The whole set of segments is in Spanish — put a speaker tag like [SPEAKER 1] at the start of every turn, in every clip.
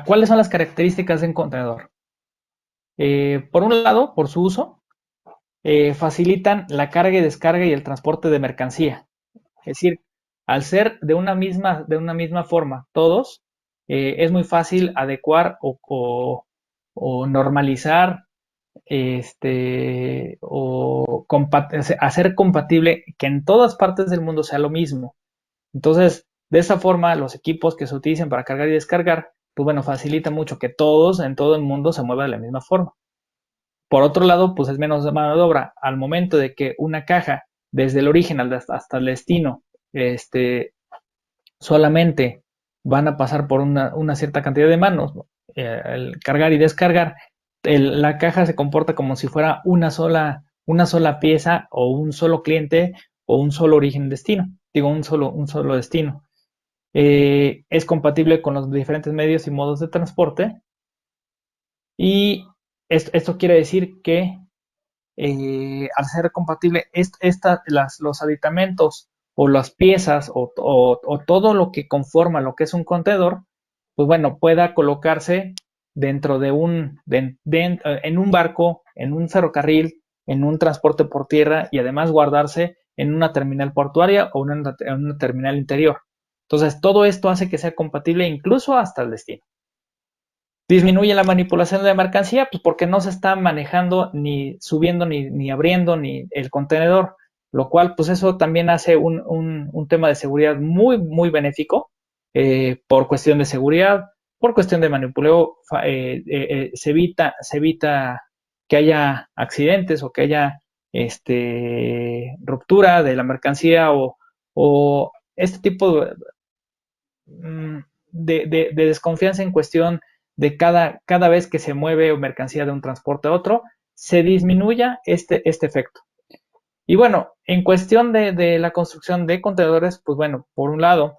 [SPEAKER 1] ¿cuáles son las características de un contenedor? Por un lado, por su uso, facilitan la carga y descarga y el transporte de mercancía. Es decir, al ser de una misma forma todos, es muy fácil adecuar o normalizar hacer compatible que en todas partes del mundo sea lo mismo. Entonces, de esa forma, los equipos que se utilicen para cargar y descargar, pues bueno, facilita mucho que todos en todo el mundo se muevan de la misma forma. Por otro lado, pues es menos mano de obra. Al momento de que una caja, desde el origen hasta el destino, solamente van a pasar por una cierta cantidad de manos, el cargar y descargar, la caja se comporta como si fuera una sola pieza o un solo cliente o un solo origen-destino, digo, un solo destino. Es compatible con los diferentes medios y modos de transporte y esto quiere decir que al ser compatible, los aditamentos o las piezas o todo lo que conforma lo que es un contenedor, pues bueno, pueda colocarse dentro en un barco, en un ferrocarril, en un transporte por tierra y además guardarse en una terminal portuaria o en una terminal interior. Entonces, todo esto hace que sea compatible incluso hasta el destino. Disminuye la manipulación de mercancía, pues porque no se está manejando ni subiendo ni abriendo ni el contenedor, lo cual pues eso también hace un tema de seguridad muy benéfico por cuestión de seguridad, por cuestión de manipuleo, se evita que haya accidentes o que haya ruptura de la mercancía o este tipo de desconfianza en cuestión de cada vez que se mueve mercancía de un transporte a otro, se disminuya este efecto. Y bueno, en cuestión de la construcción de contenedores, pues bueno, por un lado,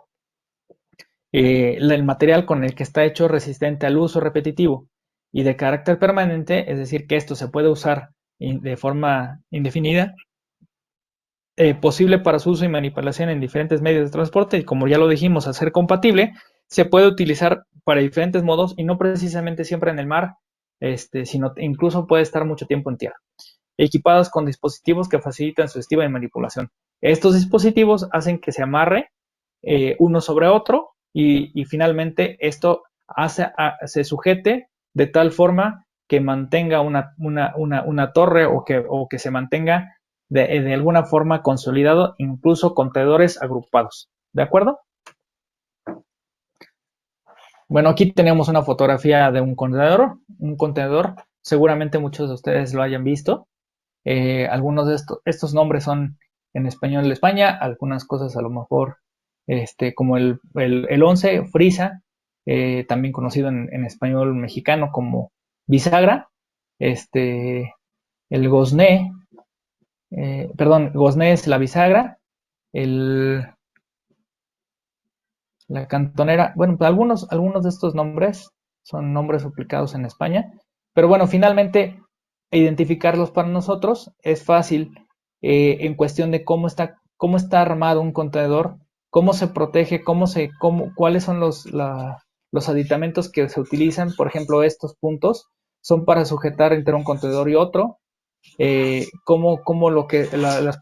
[SPEAKER 1] el material con el que está hecho resistente al uso repetitivo y de carácter permanente, es decir, que esto se puede usar de forma indefinida, posible para su uso y manipulación en diferentes medios de transporte y como ya lo dijimos, al ser compatible, se puede utilizar para diferentes modos y no precisamente siempre en el mar, sino incluso puede estar mucho tiempo en tierra, equipados con dispositivos que facilitan su estilo de manipulación. Estos dispositivos hacen que se amarre uno sobre otro y finalmente esto se sujete de tal forma que mantenga una torre o que se mantenga de alguna forma consolidado, incluso contenedores agrupados. ¿De acuerdo? Bueno, aquí tenemos una fotografía de un contenedor. Un contenedor, seguramente muchos de ustedes lo hayan visto. Algunos de estos nombres son en español de España, algunas cosas a lo mejor como el 11, frisa, también conocido en español mexicano como bisagra, el gozné, perdón, gozné es la bisagra, el, la cantonera, bueno, pues algunos de estos nombres son nombres aplicados en España, pero bueno, finalmente identificarlos para nosotros es fácil en cuestión de cómo está armado un contenedor, cómo se protege, cuáles son los aditamentos que se utilizan, por ejemplo, estos puntos son para sujetar entre un contenedor y otro, las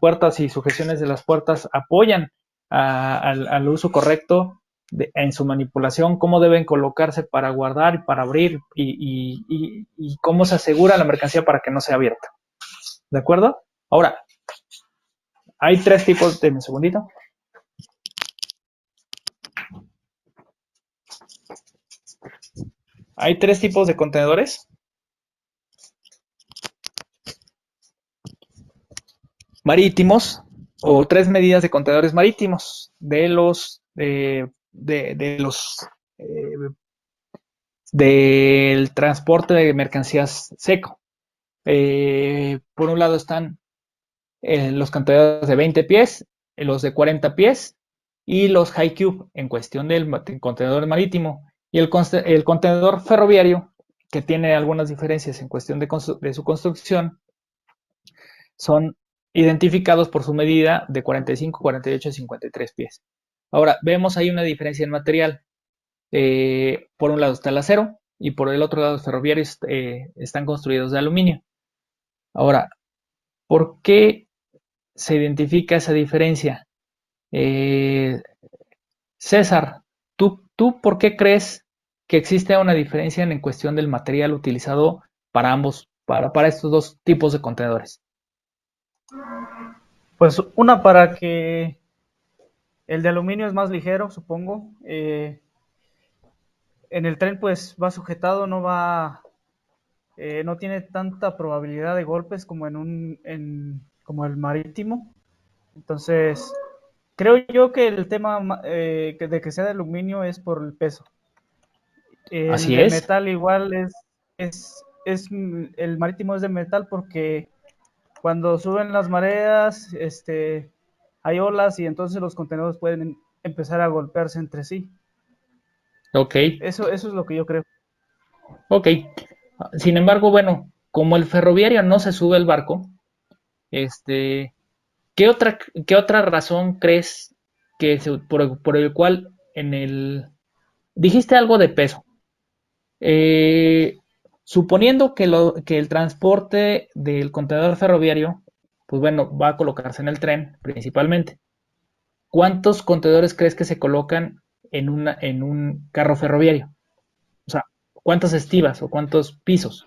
[SPEAKER 1] puertas y sujeciones de las puertas apoyan al uso correcto en su manipulación, cómo deben colocarse para guardar y para abrir y cómo se asegura la mercancía para que no sea abierta. ¿De acuerdo? Ahora, hay tres tipos, de un segundito. Hay tres tipos de contenedores marítimos o tres medidas de contenedores marítimos de los del transporte de mercancías seco. Por un lado están los contenedores de 20 pies, los de 40 pies y los high cube en cuestión del contenedor marítimo y el contenedor ferroviario que tiene algunas diferencias en cuestión de su construcción son identificados por su medida de 45, 48 y 53 pies. Ahora, vemos ahí una diferencia en material. Por un lado está el acero y por el otro lado los ferroviarios están construidos de aluminio. Ahora, ¿por qué se identifica esa diferencia? Eh, César, ¿tú por qué crees que existe una diferencia en cuestión del material utilizado para para estos dos tipos de contenedores?
[SPEAKER 2] Pues una para que el de aluminio es más ligero, supongo. En el tren pues va sujetado, no tiene tanta probabilidad de golpes como como el marítimo. Entonces, creo yo que el tema de que sea de aluminio es por el peso. El
[SPEAKER 1] Así
[SPEAKER 2] de
[SPEAKER 1] es.
[SPEAKER 2] metal igual el marítimo es de metal porque cuando suben las mareas, hay olas y entonces los contenedores pueden empezar a golpearse entre sí.
[SPEAKER 1] Ok,
[SPEAKER 2] Eso es lo que yo creo.
[SPEAKER 1] ok. Sin embargo, bueno, como el ferroviario no se sube al barco, este, qué otra razón crees por el cual en el... Dijiste algo de peso. Eh, Suponiendo que el transporte del contenedor ferroviario, pues bueno, va a colocarse en el tren principalmente. ¿Cuántos contenedores crees que se colocan en un carro ferroviario? O sea, ¿cuántas estivas o cuántos pisos?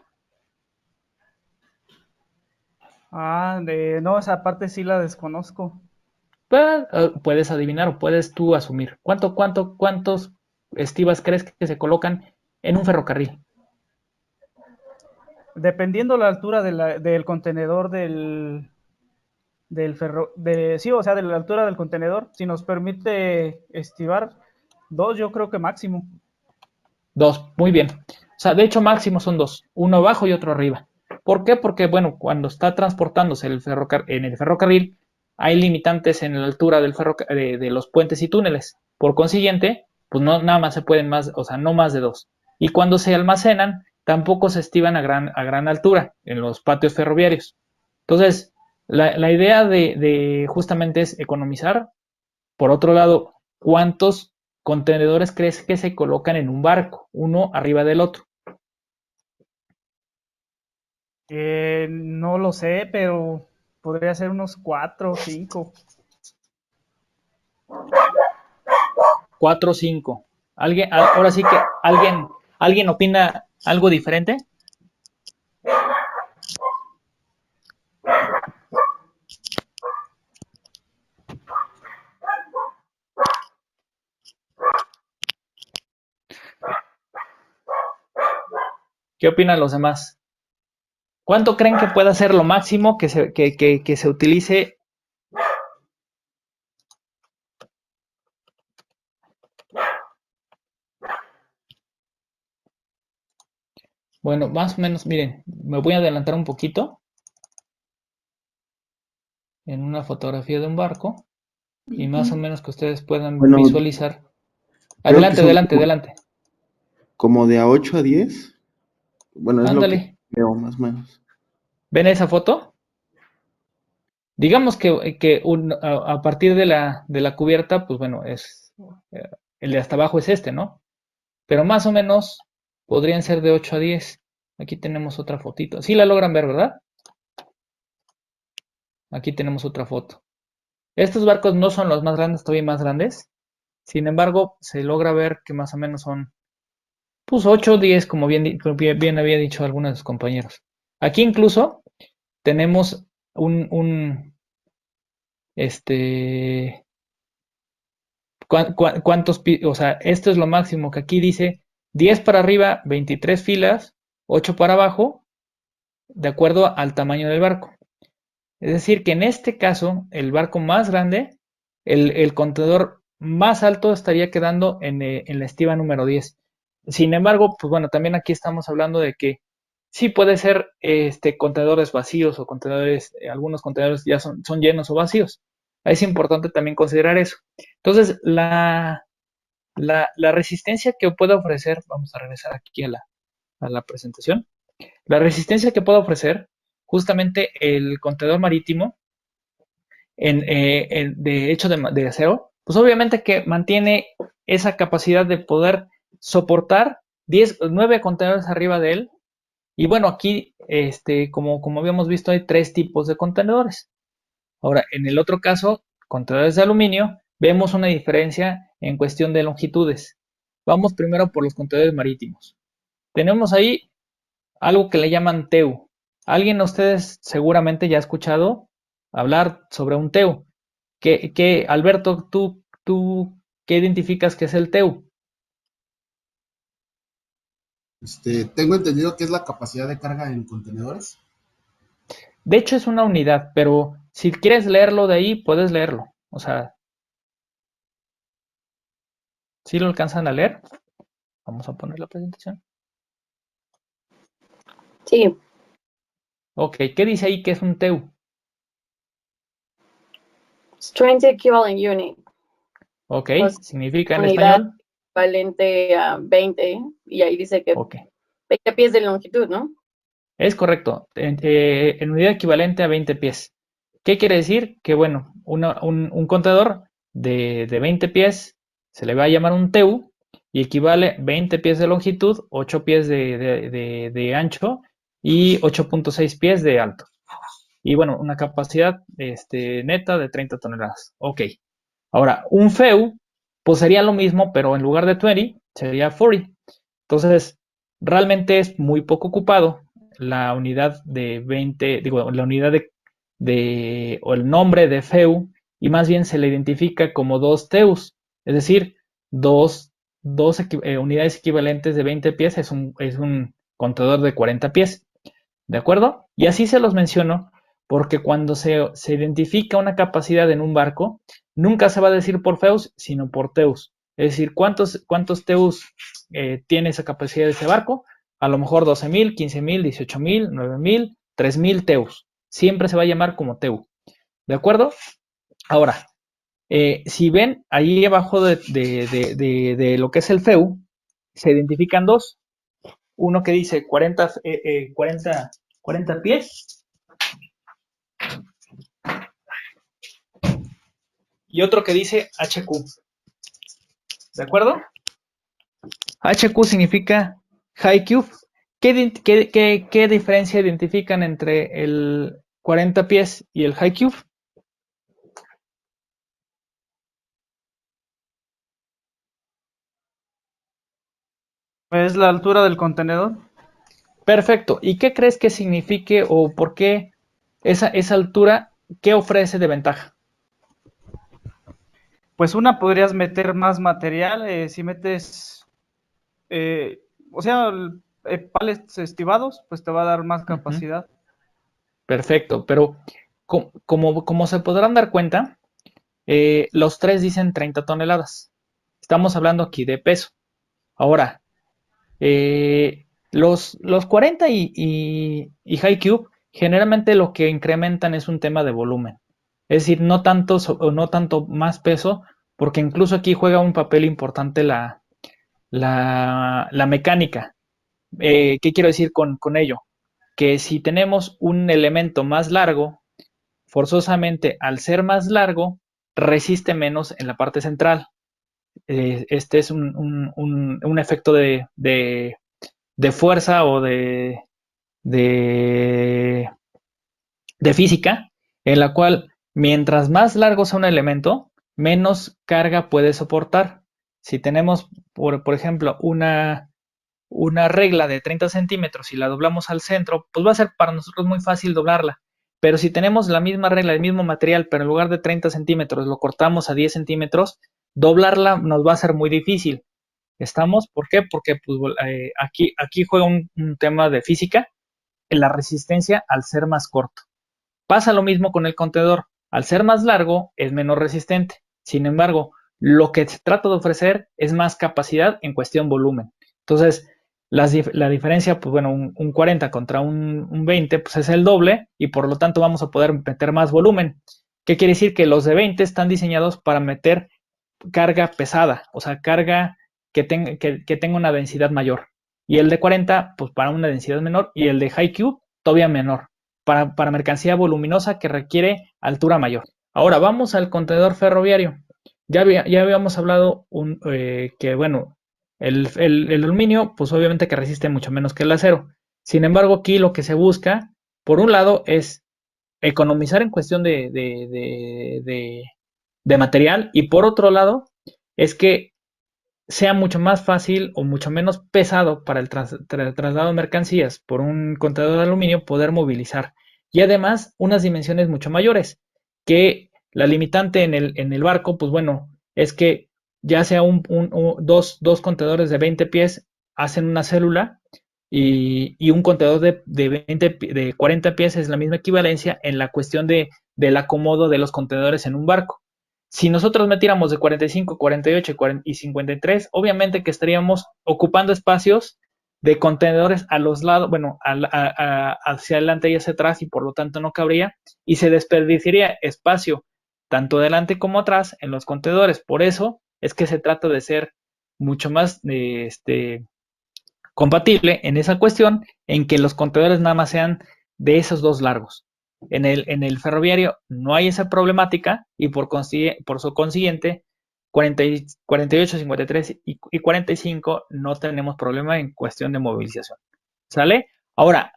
[SPEAKER 2] No, esa parte sí la desconozco.
[SPEAKER 1] Pues, puedes adivinar o puedes tú asumir. ¿Cuántos estivas crees que se colocan en un ferrocarril?
[SPEAKER 2] Dependiendo la altura del contenedor sí, o sea, de la altura del contenedor, si nos permite estivar dos, yo creo que máximo.
[SPEAKER 1] Dos, muy bien. O sea, de hecho, máximo son dos, uno abajo y otro arriba. ¿Por qué? Porque, bueno, cuando está transportándose en el ferrocarril, hay limitantes en la altura de los puentes y túneles. Por consiguiente, pues no, nada más se pueden más, o sea, no más de dos. Y cuando se almacenan, tampoco se estivan a gran altura en los patios ferroviarios. Entonces, la idea de justamente es economizar. Por otro lado, ¿cuántos contenedores crees que se colocan en un barco, uno arriba del otro?
[SPEAKER 2] No lo sé, pero podría ser unos cuatro o cinco.
[SPEAKER 1] Cuatro o cinco. Ahora sí que alguien opina algo diferente. ¿Qué opinan los demás? ¿Cuánto creen que pueda ser lo máximo que se utilice? Bueno, más o menos, miren, me voy a adelantar un poquito en una fotografía de un barco y más o menos que ustedes puedan
[SPEAKER 3] Bueno,
[SPEAKER 1] visualizar.
[SPEAKER 3] creo que
[SPEAKER 1] Adelante,
[SPEAKER 3] son
[SPEAKER 1] adelante, adelante.
[SPEAKER 3] como de a 8 a 10. Bueno, es lo que
[SPEAKER 1] Ándale.
[SPEAKER 3] veo más o menos.
[SPEAKER 1] ¿Ven esa foto? Digamos que a partir de de la cubierta, pues bueno, eh, el de hasta abajo es este, ¿no? Pero más o menos podrían ser de 8 a 10. Aquí tenemos otra fotito. Sí la logran ver, ¿verdad? Aquí tenemos otra foto. Estos barcos no son los más grandes, todavía más grandes. Sin embargo, se logra ver que más o menos son, pues 8 o 10, como bien había dicho algunos de sus compañeros. Aquí incluso tenemos un este, o sea, esto es lo máximo que aquí dice 10 para arriba, 23 filas, 8 para abajo, de acuerdo al tamaño del barco. Es decir, que en este caso, el barco más grande, el contenedor más alto estaría quedando en la estiva número 10. Sin embargo, pues bueno, también aquí estamos hablando de que sí puede ser contenedores vacíos o algunos contenedores ya son llenos o vacíos. Es importante también considerar eso. Entonces, la resistencia que puede ofrecer, vamos a regresar aquí a la presentación, la resistencia que puede ofrecer justamente el contenedor marítimo de hecho de acero, pues obviamente que mantiene esa capacidad de poder soportar 9 contenedores arriba de él. Y bueno, aquí, como habíamos visto, hay 3 tipos de contenedores. Ahora, en el otro caso, contenedores de aluminio, vemos una diferencia en cuestión de longitudes. Vamos primero por los contenedores marítimos. Tenemos ahí algo que le llaman TEU. Alguien de ustedes seguramente ya ha escuchado hablar sobre un TEU. Alberto, ¿tú qué identificas que es el TEU?
[SPEAKER 4] Tengo entendido que es la capacidad de carga en contenedores.
[SPEAKER 1] De hecho, es una unidad, pero si quieres leerlo de ahí, puedes leerlo. O sea, ¿sí lo alcanzan a leer? Vamos a poner la presentación.
[SPEAKER 5] Sí,
[SPEAKER 1] Ok, ¿qué dice ahí que es un TEU?
[SPEAKER 5] Strength Equivalent Unit,
[SPEAKER 1] Ok,
[SPEAKER 5] Pues,
[SPEAKER 1] significa en
[SPEAKER 5] unidad
[SPEAKER 1] español.
[SPEAKER 5] equivalente a 20, y ahí dice que
[SPEAKER 1] Ok,
[SPEAKER 5] 20 pies de longitud, ¿no?
[SPEAKER 1] es correcto. En unidad equivalente a 20 pies. ¿Qué quiere decir? Que bueno, un contenedor de 20 pies se le va a llamar un TEU y equivale 20 pies de longitud, 8 pies de ancho y 8.6 pies de alto. Y bueno, una capacidad neta de 30 toneladas. Ok. Ahora, un FEU, pues sería lo mismo, pero en lugar de 20, sería 40. Entonces, realmente es muy poco ocupado la unidad de 20, digo, la unidad o el nombre de FEU, y más bien se le identifica como 2 TEUs, es decir, dos unidades equivalentes de 20 pies es un contenedor de 40 pies. ¿De acuerdo? Y así se los menciono porque cuando se identifica una capacidad en un barco, nunca se va a decir por FEUs, sino por TEUs. Es decir, ¿cuántos TEUs tiene esa capacidad de ese barco? A lo mejor 12,000, 15,000, 18,000, 9,000, 3,000 TEUs. Siempre se va a llamar como TEU. ¿De acuerdo? Ahora, si ven ahí abajo de lo que es el FEU, se identifican dos. Uno que dice 40 pies y otro que dice HQ. ¿De acuerdo? HQ significa High Cube. ¿Qué diferencia identifican entre el 40 pies y el High Cube?
[SPEAKER 2] Es la altura del contenedor.
[SPEAKER 1] Perfecto. ¿Y qué crees que signifique o por qué esa altura, qué ofrece de ventaja?
[SPEAKER 2] Pues una podrías meter más material, si metes, o sea, palets estivados, pues te va a dar más capacidad.
[SPEAKER 1] Perfecto, pero como se podrán dar cuenta, los tres dicen 30 toneladas. Estamos hablando aquí de peso. Ahora, los 40 y High Cube generalmente lo que incrementan es un tema de volumen. Es decir, no tanto más peso, porque incluso aquí juega un papel importante la mecánica. ¿Qué quiero decir con ello? Que si tenemos un elemento más largo, forzosamente al ser más largo, resiste menos en la parte central. Este es un efecto de fuerza o de, de física, en la cual mientras más largo sea un elemento, menos carga puede soportar. Si tenemos, por ejemplo, una regla de 30 centímetros y la doblamos al centro, pues va a ser para nosotros muy fácil doblarla. Pero si tenemos la misma regla, el mismo material, pero en lugar de 30 centímetros lo cortamos a 10 centímetros, doblarla nos va a ser muy difícil. ¿Estamos? ¿Por qué? Porque pues, aquí juega un tema de física, en la resistencia al ser más corto. Pasa lo mismo con el contenedor. Al ser más largo, es menos resistente. Sin embargo, lo que se trata de ofrecer es más capacidad en cuestión volumen. Entonces, la diferencia, pues bueno, un 40 contra un 20, pues es el doble y por lo tanto vamos a poder meter más volumen. ¿Qué quiere decir? Que los de 20 están diseñados para meter carga pesada, o sea, carga que tenga una densidad mayor. Y el de 40, pues para una densidad menor, y el de High Cube, todavía menor, para mercancía voluminosa que requiere altura mayor. Ahora vamos al contenedor ferroviario. Ya habíamos hablado que, bueno, El aluminio, pues obviamente que resiste mucho menos que el acero. Sin embargo, aquí lo que se busca, por un lado, es economizar en cuestión de material, y por otro lado, es que sea mucho más fácil o mucho menos pesado para el traslado de mercancías por un contenedor de aluminio poder movilizar. Y además, unas dimensiones mucho mayores, que la limitante en el barco, pues bueno, es que ya sea dos contenedores de 20 pies hacen una célula, y un contenedor de 40 pies es la misma equivalencia en la cuestión del acomodo de los contenedores en un barco. Si nosotros metiéramos de 45, 48 y 53, obviamente que estaríamos ocupando espacios de contenedores a los lados, bueno, hacia adelante y hacia atrás, y por lo tanto no cabría, y se desperdiciaría espacio tanto adelante como atrás en los contenedores. Por eso es que se trata de ser mucho más compatible en esa cuestión, en que los contenedores nada más sean de esos dos largos. En el ferroviario no hay esa problemática, y por su consiguiente 48, 53 y 45 no tenemos problema en cuestión de movilización. ¿Sale? Ahora,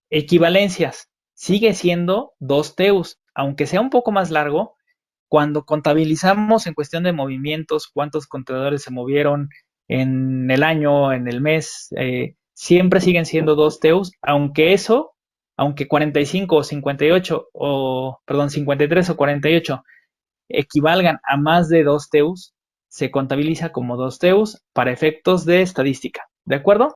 [SPEAKER 1] equivalencias. Sigue siendo 2 TEUs, aunque sea un poco más largo. Cuando contabilizamos en cuestión de movimientos, cuántos contenedores se movieron en el año, en el mes, siempre siguen siendo 2 TEUs, aunque 45 o 58, perdón, 53 o 48 equivalgan a más de 2 TEUs, se contabiliza como 2 TEUs para efectos de estadística. ¿De acuerdo?